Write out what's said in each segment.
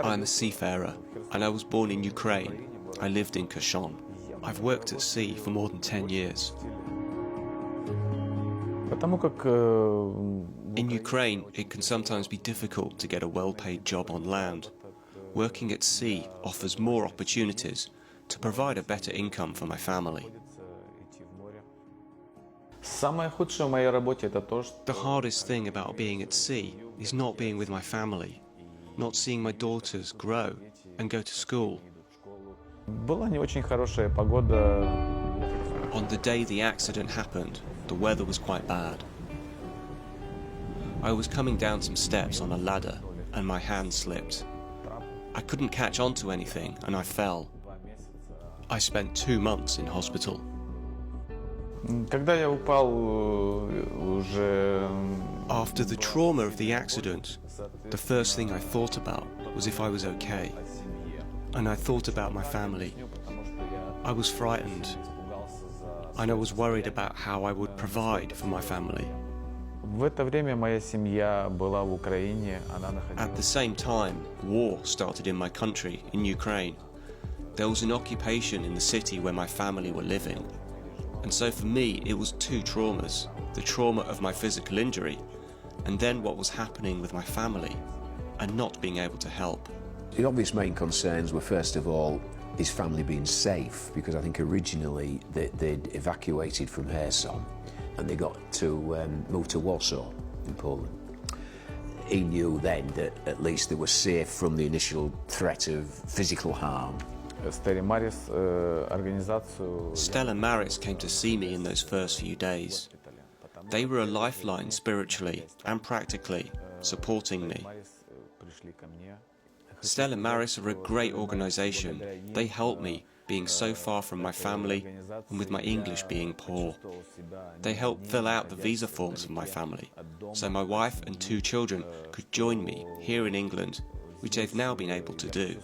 I'm a seafarer, and I was born in Ukraine. I lived in Kherson. I've worked at sea for more than 10 years. In Ukraine, it can sometimes be difficult to get a well-paid job on land. Working at sea offers more opportunities to provide a better income for my family. The hardest thing about being at sea is not being with my family, not seeing my daughters grow and go to school. On the day the accident happened, the weather was quite bad. I was coming down some steps on a ladder and my hand slipped. I couldn't catch onto anything and I fell. I spent 2 months in hospital. After the trauma of the accident, the first thing I thought about was if I was okay. And I thought about my family. I was frightened. And I was worried about how I would provide for my family. At the same time, war started in my country, in Ukraine. There was an occupation in the city where my family were living. And so for me, it was 2 traumas. The trauma of my physical injury, and then what was happening with my family, and not being able to help. The obvious main concerns were, first of all, his family being safe, because I think originally they'd evacuated from Kherson and they got to move to Warsaw in Poland. He knew then that at least they were safe from the initial threat of physical harm. Stella Maris came to see me in those first few days. They were a lifeline spiritually and practically, supporting me. Stella Maris are a great organisation. They helped me, being so far from my family and with my English being poor. They helped fill out the visa forms for my family, so my wife and 2 children could join me here in England, which they've now been able to do.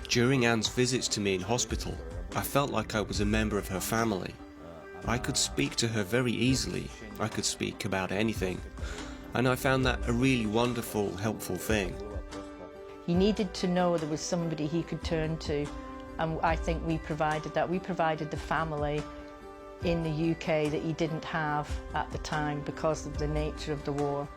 During Anne's visits to me in hospital, I felt like I was a member of her family. I could speak to her very easily. I could speak about anything. And I found that a really wonderful, helpful thing. He needed to know there was somebody he could turn to, and I think we provided that. We provided the family in the UK that he didn't have at the time because of the nature of the war.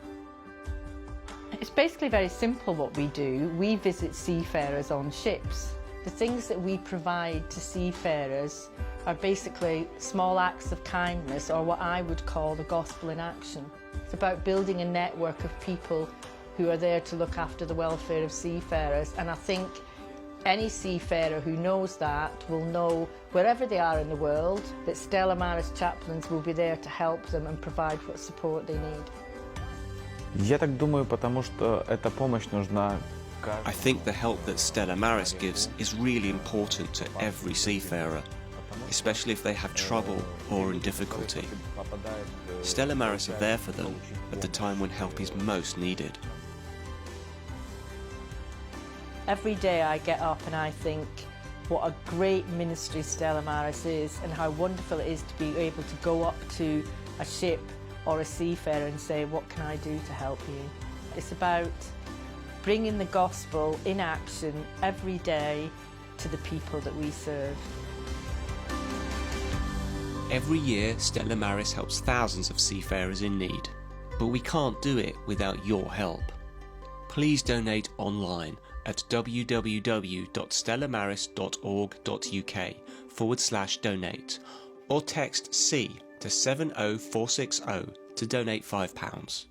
It's basically very simple what we do. We visit seafarers on ships. The things that we provide to seafarers are basically small acts of kindness, or what I would call the gospel in action. It's about building a network of people who are there to look after the welfare of seafarers, and I think any seafarer who knows that will know, wherever they are in the world, that Stella Maris chaplains will be there to help them and provide what support they need. I think the help that Stella Maris gives is really important to every seafarer, especially if they have trouble or in difficulty. Stella Maris are there for them at the time when help is most needed. Every day I get up and I think what a great ministry Stella Maris is, and how wonderful it is to be able to go up to a ship or a seafarer and say, what can I do to help you? It's about bringing the gospel in action every day to the people that we serve. Every year, Stella Maris helps thousands of seafarers in need, but we can't do it without your help. Please donate online at www.stellamaris.org.uk/donate, or text C to 70460 to donate £5.